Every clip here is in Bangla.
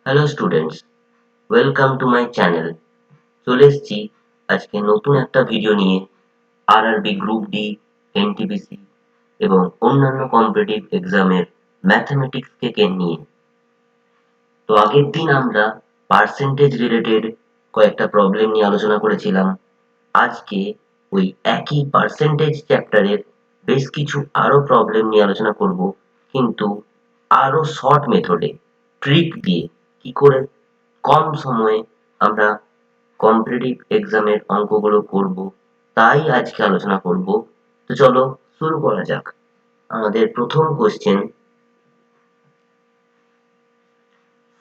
Hello students, welcome to my channel. চলে এসেছি আজকে নতুন একটা ভিডিও নিয়ে আরআরবি গ্রুপ ডি, এনটিপিসি এবং অন্যান্য কম্পিটিটিভ এক্সামের ম্যাথমেটিক্স থেকে নিয়ে। তো আগের দিন আমরা পার্সেন্টেজ রিলেটেড কয়েকটা প্রবলেম নিয়ে আলোচনা করেছিলাম। আজকে ওই একই পার্সেন্টেজ চ্যাপ্টারের বেশ কিছু আরো প্রবলেম নিয়ে আলোচনা করব, কিন্তু আরো শর্ট মেথডে, ট্রিক দিয়ে কি করে কম সময়ে আমরা কম্পিটিটিভ এক্সামের অঙ্কগুলো করব, তাই আজকে আলোচনা করব। তো চলো শুরু করা যাক। আমাদের প্রথম question,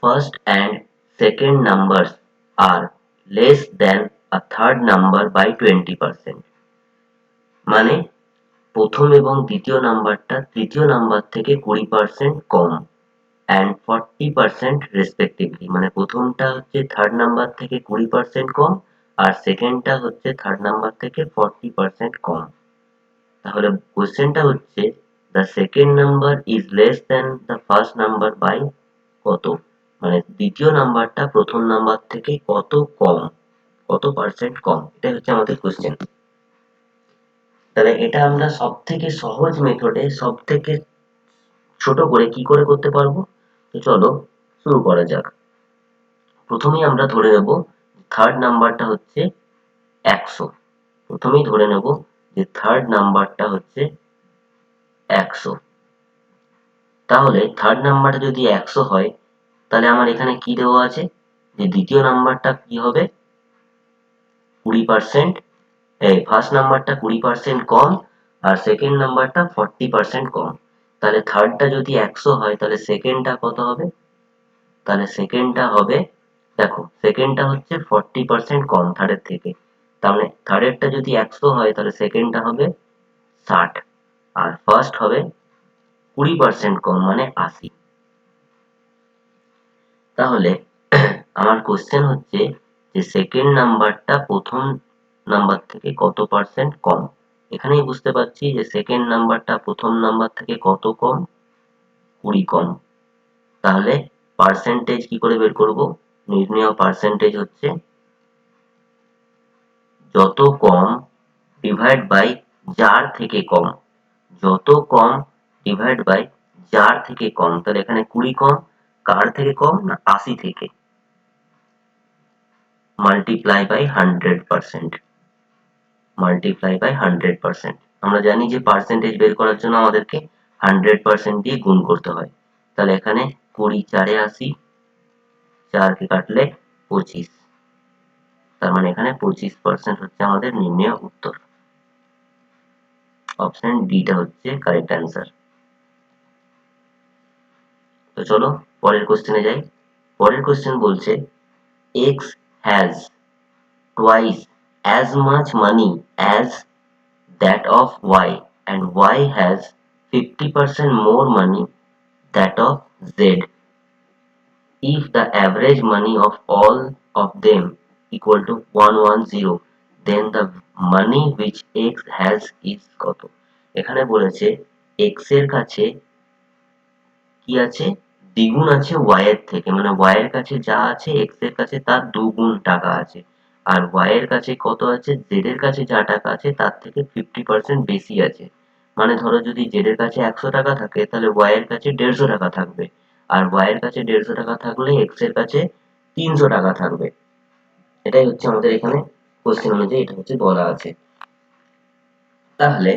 first and second numbers are less than a third number by 20%. মানে প্রথম এবং দ্বিতীয় নাম্বারটা তৃতীয় নাম্বার থেকে 20% কম, and 40% রেসপেক্টিভলি। মানে প্রথমটা হচ্ছে থার্ড নাম্বার থেকে 20% কম, আর সেকেন্ডটা হচ্ছে থার্ড নাম্বার থেকে 40% কম। তাহলে কোশ্চেনটা হচ্ছে the second number is less than the first number by কত, মানে দ্বিতীয় নাম্বারটা প্রথম নাম্বার থেকে কত কম, কত পার্সেন্ট কম, এটাই হচ্ছে আমাদের কোশ্চেন। তাহলে এটা আমরা সব থেকে সহজ মেথডে সব থেকে ছোট করে কি করে করতে পারবো, তো চলো শুরু করা যাক। প্রথমেই আমরা ধরে নেব থার্ড নাম্বারটা হচ্ছে 100। প্রথমেই ধরে নেব যে থার্ড নাম্বারটা হচ্ছে 100। তাহলে থার্ড নাম্বারটা যদি 100 হয়, তাহলে আমার এখানে কি দেওয়া আছে যে দ্বিতীয় নাম্বারটা কি হবে 20%, ফার্স্ট নাম্বারটা 20% কম, আর সেকেন্ড নাম্বারটা 40% কম। তাহলে থার্ডটা যদি 100 হয়, তাহলে সেকেন্ডটা কত হবে? তাহলে সেকেন্ডটা হবে, দেখো সেকেন্ডটা হচ্ছে 40% কম থার্ডের থেকে, তাহলে থার্ডেরটা যদি 100 হয় তাহলে সেকেন্ডটা হবে 60, আর ফার্স্ট হবে 20% কম মানে 80। তাহলে আমার কোশ্চেন হচ্ছে যে সেকেন্ড নাম্বারটা প্রথম নাম্বার থেকে কত পার্সেন্ট কম। এখানেই বুঝতে পারছি যে সেকেন্ড নাম্বারটা প্রথম নাম্বার থেকে কত কম, 20 কম। তাহলে পার্সেন্টেজ কি করে বের করব? নির্ণেয় পার্সেন্টেজ হচ্ছে যত কম ডিভাইড বাই যার থেকে কম, যত কম ডিভাইড বাই যার থেকে কম। তাহলে এখানে 20 কম, কার থেকে কম না 80 থেকে, মাল্টিপ্লাই বাই 100%, মাল্টিপ্লাই বাই 100%। আমরা জানি যে পার্সেন্টেজ বের করার জন্য আমাদেরকে 100% দিয়ে গুণ করতে হয়। তাহলে এখানে 20 4 এ 80, 4 কে কাটলে 25, তার মানে এখানে 25% হচ্ছে আমাদের নির্ণেয় উত্তর। অপশন ডিটা হচ্ছে কারেক্ট অ্যান্সার। তো চলো পরের কোশ্চেনে যাই। পরের কোশ্চেন বলছে x has twice as much money as that of y, and y has 50% more money that of z. If the average money of all of them equal to 110, then the money which x has is কত। এখানে বলেছে x এর কাছে কি আছে, দ্বিগুণ আছে y এর থেকে, মানে y এর কাছে যা আছে x এর কাছে তার দুগুণ টাকা আছে, আর y এর কাছে কত আছে, z এর কাছে যা টাকা আছে তার থেকে 50% বেশি আছে। মানে ধরো যদি z এর কাছে 100 টাকা থাকে, তাহলে y এর কাছে 150 টাকা থাকবে, আর y এর কাছে 150 টাকা থাকলে x এর কাছে 300 টাকা থাকবে। এটাই হচ্ছে আমাদের এখানে কোশ্চেন অনুযায়ী এটা হচ্ছে বলা আছে। তাহলে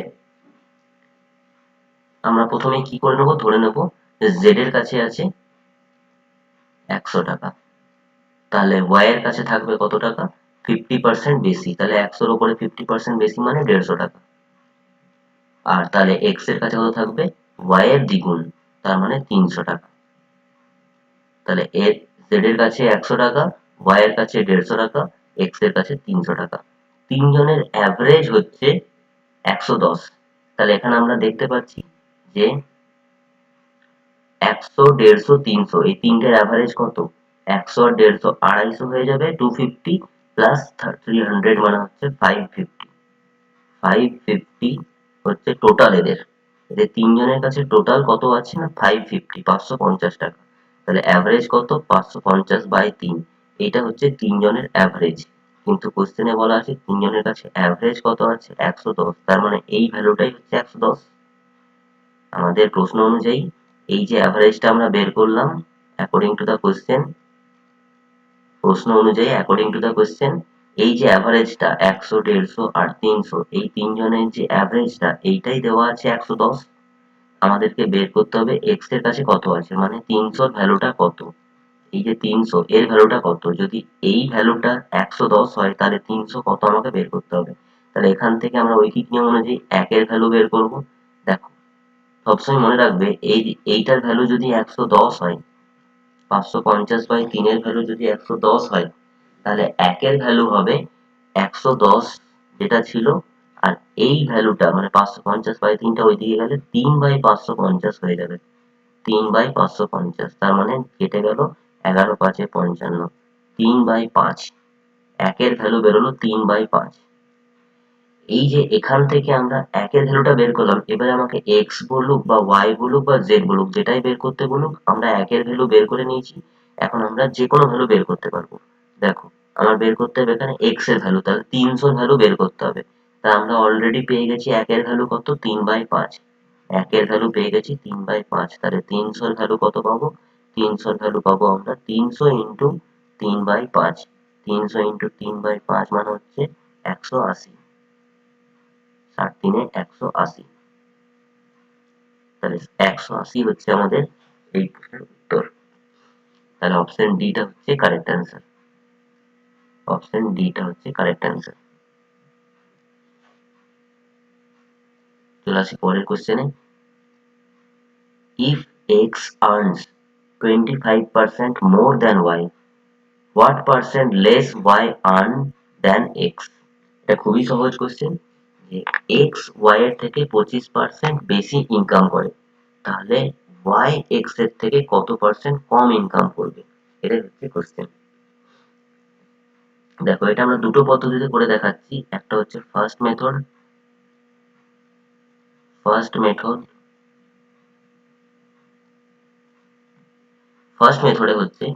আমরা প্রথমে কি করে নেব, ধরে নেব z এর কাছে আছে 100 টাকা, তাহলে y এর কাছে থাকবে কত টাকা, 50% বেশি, তাহলে 100 এর উপরে 50% বেশি মানে 150 টাকা। আর তাহলে x এর কাছে কত থাকবে, y এর দ্বিগুণ, তার মানে 300 টাকা। তাহলে z এর কাছে 100 টাকা, y এর কাছে 150 টাকা, x এর কাছে 300 টাকা। তিনজনের অ্যাভারেজ হচ্ছে 110। তাহলে এখানে আমরা দেখতে পাচ্ছি যে 100 150 300 এই তিনটের অ্যাভারেজ কত, 100 আর 150 250 হয়ে যাবে, 250 প্লাস 300 মানে হচ্ছে 550। 550 হচ্ছে টোটাল এদের, এদের তিনজনের কাছে টোটাল কত আছে না 550, 550 টাকা। তাহলে অ্যাভারেজ কত 550/3, এইটা হচ্ছে তিনজনের অ্যাভারেজ। কিন্তু কোশ্চেনে বলা আছে তিনজনের কাছে অ্যাভারেজ কত আছে 110, তার মানে এই ভ্যালুটাই হচ্ছে 110। আমাদের প্রশ্ন অনুযায়ী এই যে অ্যাভারেজটা আমরা বের করলাম অ্যাকর্ডিং টু দ্য কোশ্চেন, এই যে অ্যাভারেজটা 100, 150 আর 300, এই তিনজনের যে অ্যাভারেজটা এইটাই দেওয়া আছে 110। আমাদেরকে বের করতে হবে এক্স এর কাছে কত আছে, মানে 300 ভ্যালুটা কত। এই যে 300 এর ভ্যালুটা কত, যদি এই ভ্যালুটা 110 হয় তাহলে 300 কত আমাকে বের করতে হবে। তাহলে এখান থেকে আমরা ঐকিক নিয়ম অনুযায়ী একের ভ্যালু বের করব। দেখো সবসময় মনে রাখবে এইটার ভ্যালু যদি 110 হয়, 550/3 এর ভ্যালু যদি 110 হয়, তাহলে একের ভ্যালু হবে 110 যেটা ছিল, আর এই ভ্যালুটা মানে 550/3টা ওইদিকে গেলে 3/550 হয়ে যাবে। 3/550, তার মানে কেটে গেল 11 5 55, 3/5। একের ভ্যালু বেরোলো 3/5। এই যে এখান থেকে আমরা একের ভ্যালুটা বের করলাম, এবারে আমাকে এক্স বলুক বা ওয়াই বলুক বা জেড বলুক, যেটাই বের করতে বলুক, আমরা একের ভ্যালু বের করে নিয়েছি। এখন আমরা যে কোনো ভ্যালু বের করতে পারবো। দেখো আমার বের করতে হবে এখানে এক্স এর ভ্যালু, তাহলে 300 ভ্যালু বের করতে হবে। তা আমরা অলরেডি পেয়ে গেছি একের ভ্যালু কত 3/5। একের ভ্যালু পেয়ে গেছি 3/5, তাহলে 300 ভ্যালু কত পাবো, 300 ভ্যালু পাবো আমরা 300 ইন্টু 3/5। 300 ইন্টু 3/5 মানে হচ্ছে 180। 7 3 180, তাহলে 180 হচ্ছে আমাদের এই প্রশ্নের উত্তর। তাহলে অপশন ডিটা হচ্ছে কারেক্ট অ্যান্সার। অপশন ডিটা হচ্ছে কারেক্ট অ্যান্সার। চলে আসি পরের কোশ্চেনে। If x earns 25% more than y, what percent less y earn than x? এটা খুবই সহজ কোশ্চেন, যে এক্স ওয়াই এর থেকে 25% বেশি ইনকাম করে, তাহলে ওয়াই এক্স এর থেকে কত পার্সেন্ট কম ইনকাম করবে, এটাই হচ্ছে কোশ্চেন। দেখো এটা আমরা দুটো পদ্ধতিতে করে দেখাচ্ছি, একটা হচ্ছে ফার্স্ট মেথডে হচ্ছে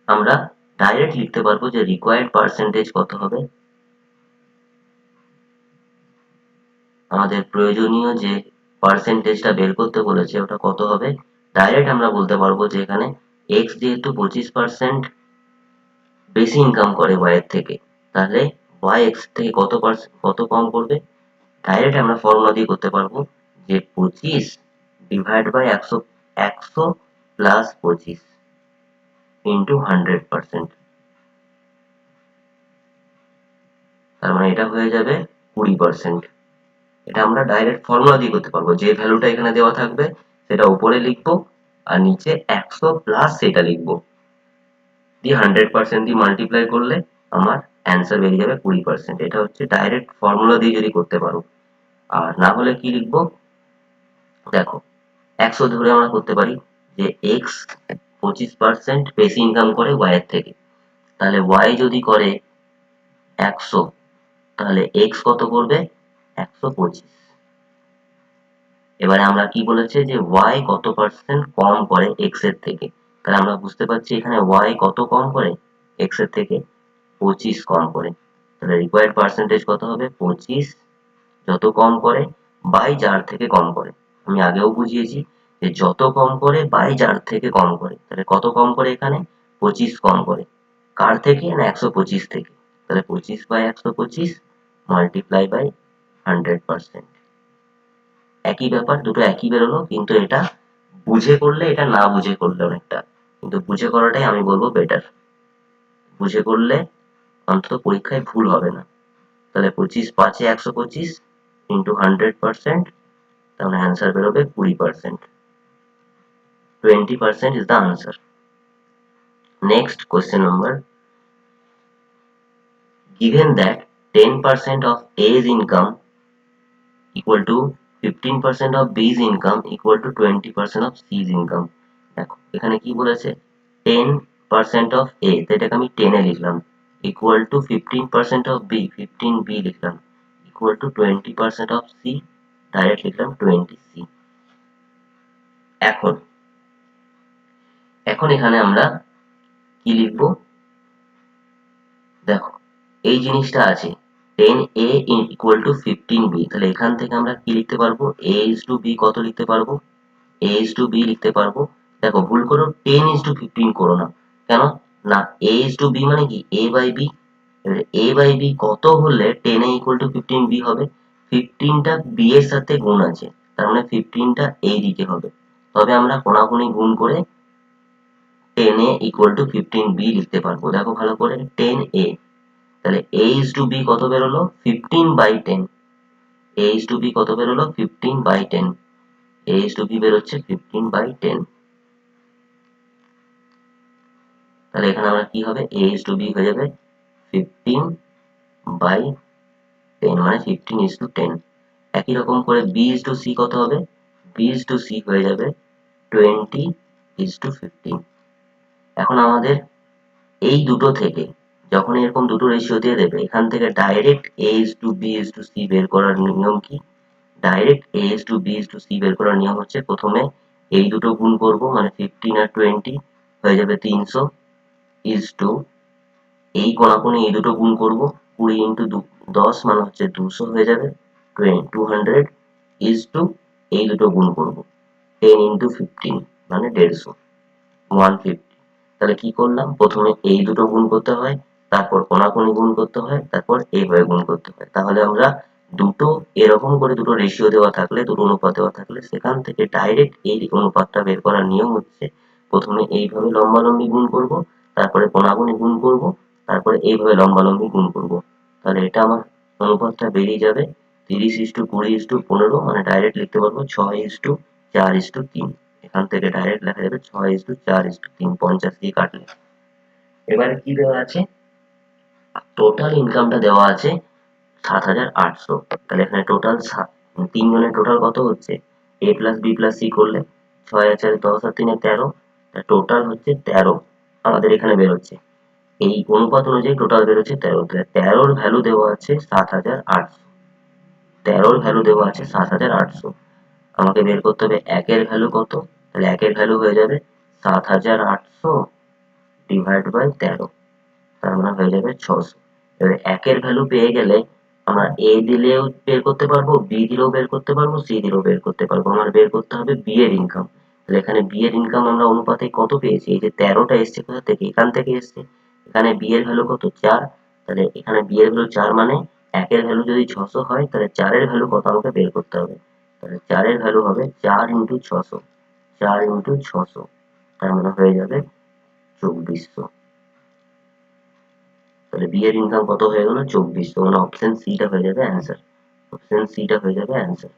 আমরা ডাইরেক্ট লিখতে পারবো যে রিকোয়ার্ড পার্সেন্টেজ কত হবে, আমাদের প্রয়োজনীয় যে পার্সেন্টেজটা বের করতে বলেছে ওটা কত হবে। ডাইরেক্ট আমরা বলতে পারবো যে এখানে এক্স যেহেতু 25% বেশি ইনকাম করে ওয়াই এর থেকে, তাহলে ওয়াই এক্স থেকে কত কম করবে। ডাইরেক্ট আমরা ফর্মুলা দিয়ে করতে পারবো যে 25 ডিভাইড বাই 100, 100 প্লাস 25 ইন্টু 100%, তার মানে এটা হয়ে যাবে 20%। এটা আমরা ডাইরেক্ট ফর্মুলা দিয়ে করতে পারবো, যে ভ্যালুটা এখানে দেওয়া থাকবে সেটা উপরে লিখবো আর নিচে 100 প্লাস সেটা লিখবো, দিয়ে 100% দিয়ে মাল্টিপ্লাই করলে আমার অ্যান্সার বেরিয়ে যাবে 20%। এটা হচ্ছে ডাইরেক্ট ফর্মুলা দিয়ে যদি করতে পারো। আর না হলে কি লিখবো, দেখো 100 ধরে আমরা করতে পারি যে এক্স 25% বেশি ইনকাম করে ওয়াই এর থেকে, তাহলে ওয়াই যদি করে 100, তাহলে এক্স কত করবে 125। এবারে আমরা কি বলেছে যে ওয়াই কত পার্সেন্ট কম করে এক্স এর থেকে, তাহলে আমরা বুঝতে পারছি এখানে ওয়াই কত কম করে এক্স এর থেকে 25 কম করে, তাহলে রিকোয়ার্ড পার্সেন্টেজ কত হবে 25 যত কম করে বাই যার থেকে কম করে। আমি আগেও বুঝিয়েছি যে যত কম করে বাই যার থেকে কম করে, তাহলে কত কম করে এখানে 25 কম করে, কার থেকে না 125 থেকে, তাহলে 25/125 মাল্টিপ্লাই বাই 100%। একই ব্যাপার, দুটো একই বেরোলো, কিন্তু এটা বুঝে করলে এটা না বুঝে করলে অনেকটা, কিন্তু বুঝে করাটাই আমি বলবো বেটার। বুঝে করলে অন্তত পরীক্ষায় ভুল হবে না। তাহলে 25 5 125 ইন্টু 100%, তাহলে অ্যান্সার বেরোবে 20%। 20% is the answer. Next question number. Given that 10% of A's income equal to 15% of B's income equal to 20% of C's income. দেখো এখানে কি বলেছে 10% of A, তো এটাকে আমি 10 এ লিখলাম, equal to 15% of B, 15B লিখলাম, equal to 20% of C, direct লিখলাম 20C। এখন এখন এখানে আমরা কি লিখবো, দেখো এই জিনিসটা আছে 10a ইকুয়াল টু 15b, তাহলে এখান থেকে আমরা কি লিখতে পারবো, a ইজ টু b কত লিখতে পারবো, a ইজ টু b লিখতে পারবো। দেখো ভুল করো 10 ইজ টু 15 করো না, কেন না, a ইজ টু b মানে কি a বাই b, এবারে a বাই b কত হলে 10a ইকুয়াল টু 15b হবে, 15টা b এর সাথে গুণ আছে, তার মানে 15টা এই দিকে হবে, তবে আমরা কোনাকুনি গুণ করে 10a ইকুয়াল টু 15b লিখতে পারবো। দেখো ভালো করে 10a, তাহলে a is to b কত বেরোলো 15/10, a is to b কত বেরোলো 15/10, a is to b বেরোচ্ছে 15/10, তাহলে এখানে আমরা কি হবে a is to b হয়ে যাবে 15/10 মানে 15:10। একই রকম করে b is to c কত হবে, b is to c হয়ে যাবে 20:15। এখন আমাদের এই দুটো থেকে যখন এরকম দুটো রেশিও দিয়ে দেবে, এখান থেকে direct a is to b is to c বের করার নিয়ম কি, direct a is to b is to c বের করার নিয়ম হচ্ছে প্রথমে এই দুটো গুণ করব, মানে 15 আর 20 হয়ে যাবে 300 is to এই কোণাকুনি এই দুটো গুণ করব, 20 ইন্টু 10 মানে হচ্ছে 200 হয়ে যাবে 200 is to এই দুটো গুণ করব 10 ইন্টু 15 মানে 150 150। তাহলে কি করলাম, প্রথমে এই দুটো গুণ করতে হয়, তারপর কোণাকুনি গুণ করতে হয়, তারপর এইভাবে গুণ করতে হয়, তাহলে আমরা দুটো এরকম করে দুটো রেশিও দেওয়া থাকলে, দুটো অনুপাত দেওয়া থাকলে সেখান থেকে ডাইরেক্ট এই অনুপাতটা বের করার নিয়ম হচ্ছে প্রথমে এইভাবে লম্বালম্বি গুণ করব, তারপরে কোণাকুনি গুণ করব, তারপরে এইভাবে লম্বালম্বি গুণ করব, তাহলে এটা আমার অনুপাতটা বেরিয়ে যাবে 30:20:15, মানে ডাইরেক্ট লিখতে পারবো 6:4:3, এখান থেকে ডাইরেক্ট লেখা যাবে 6:4:3, 50 দিয়ে কাটলে। এবারে কি দেওয়া আছে, টোটাল ইনকামটা দেওয়া আছে 7,800, তাহলে এখানে টোটাল তিনজনের টোটাল কত হচ্ছে, a plus B plus C করলে 6 আর 4 10 আর 3 13, টোটাল হচ্ছে 13 আমাদের এখানে বেরোচ্ছে, এই অনুপাত অনুযায়ী টোটাল বেরোচ্ছে 13, তাহলে 13 এর ভ্যালু দেওয়া আছে 7,800, 13 এর ভ্যালু দেওয়া আছে 7,800, আমাকে বের করতে হবে একের ভ্যালু কত, তাহলে একের ভ্যালু হয়ে যাবে 7,800 ডিভাইড বাই 13, তার মানে হয়ে যাবে 600। এবারে একের ভ্যালু পেয়ে গেলে আমরা a দিলেও বের করতে পারবো, b দিলেও বের করতে পারবো, c দিলেও বের করতে পারবো, আমার বের করতে হবে b এর ইনকাম। তাহলে এখানে b এর ইনকাম আমরা অনুপাতে কত পেয়েছি, এই যে 13টা এসছে কোথা থেকে, এখান থেকে এসছে, এখানে b এর ভ্যালু কত 4, তাহলে এখানে b এর ভ্যালু 4 মানে একের ভ্যালু যদি 600 হয় তাহলে 4 এর ভ্যালু কত আমাকে বের করতে হবে, তাহলে 4 এর ভ্যালু হবে 4 ইন্টু 600, 4 ইন্টু 600, তার মানে হয়ে যাবে 2400, তাহলে বি এর ইনকাম কত হয়ে গেল 2400, মানে অপশন সি টা হয়ে যাবে অ্যান্সার, অপশন সি টা হয়ে যাবে অ্যান্সার।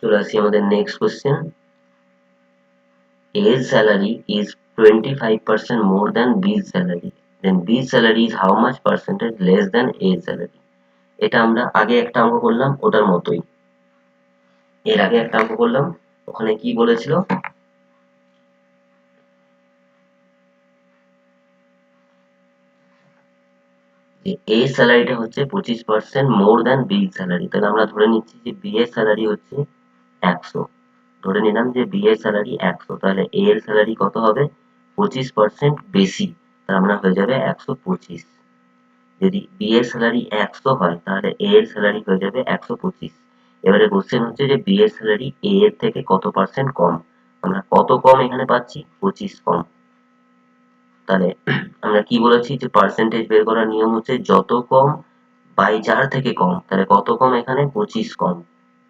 চলে আসি আমাদের next question, A's salary is 25% more than B's salary, then B's salary is how much percentage less than A's salary। এটা আমরা আগে একটা অঙ্ক করলাম ওটার মতোই, এর আগে একটা অঙ্ক করলাম, ওখানে কি বলেছিল, যে A স্যালারিটা হচ্ছে 25% মোর দ্যান বি স্যালারি, তাহলে আমরা ধরে নিচ্ছি যে বি এর স্যালারি হচ্ছে 100, ধরে নিলাম যে বি এর স্যালারি 100, তাহলে এ এর স্যালারি কত হবে 25% বেশি, তার মানে হয়ে যাবে 125, যদি বি এর স্যালারি 100 হয় তাহলে এ এর স্যালারি হয়ে যাবে 125। এবারে কোশ্চেন হচ্ছে যে বি এর স্যালারি এ এর থেকে কত পার্সেন্ট কম, আমরা কত কম এখানে পাচ্ছি 25 কম, তাহলে আমরা কি বলেছি যে পার্সেন্টেজ বের করার নিয়ম হচ্ছে যত কম বাই যার থেকে কম, তাহলে কত কম এখানে 25 কম,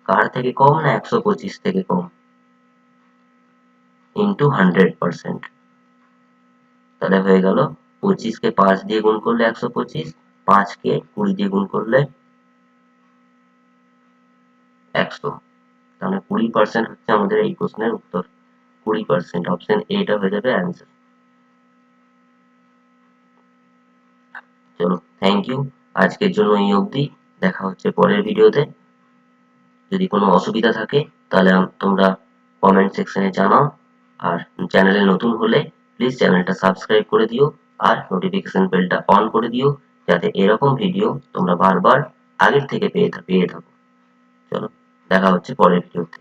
কার থেকে কম না 125 থেকে কম, ইন্টু 100%, তাহলে হয়ে গেল 25 কে 5 দিয়ে গুণ করলে 125, 5 কে 20 দিয়ে গুণ করলে 100, তাহলে 20% হচ্ছে আমাদের এই প্রশ্নের উত্তর, 20%, অপশন এ টা হয়ে যাবে অ্যান্সার। চলো থ্যাংক ইউ, আজকের জন্য এই অবধি, দেখা হচ্ছে পরের ভিডিওতে, যদি কোনো অসুবিধা থাকে তাহলে তোমরা কমেন্ট সেকশনে জানাও, আর চ্যানেলে নতুন হলে প্লিজ চ্যানেলটা সাবস্ক্রাইব করে দিও আর নোটিফিকেশন বেলটা অন করে দিও, যাতে এরকম ভিডিও তোমরা বারবার আগের থেকে পেয়ে থাকো। চলো। দেখা হচ্ছে পরের ভিডিওতে।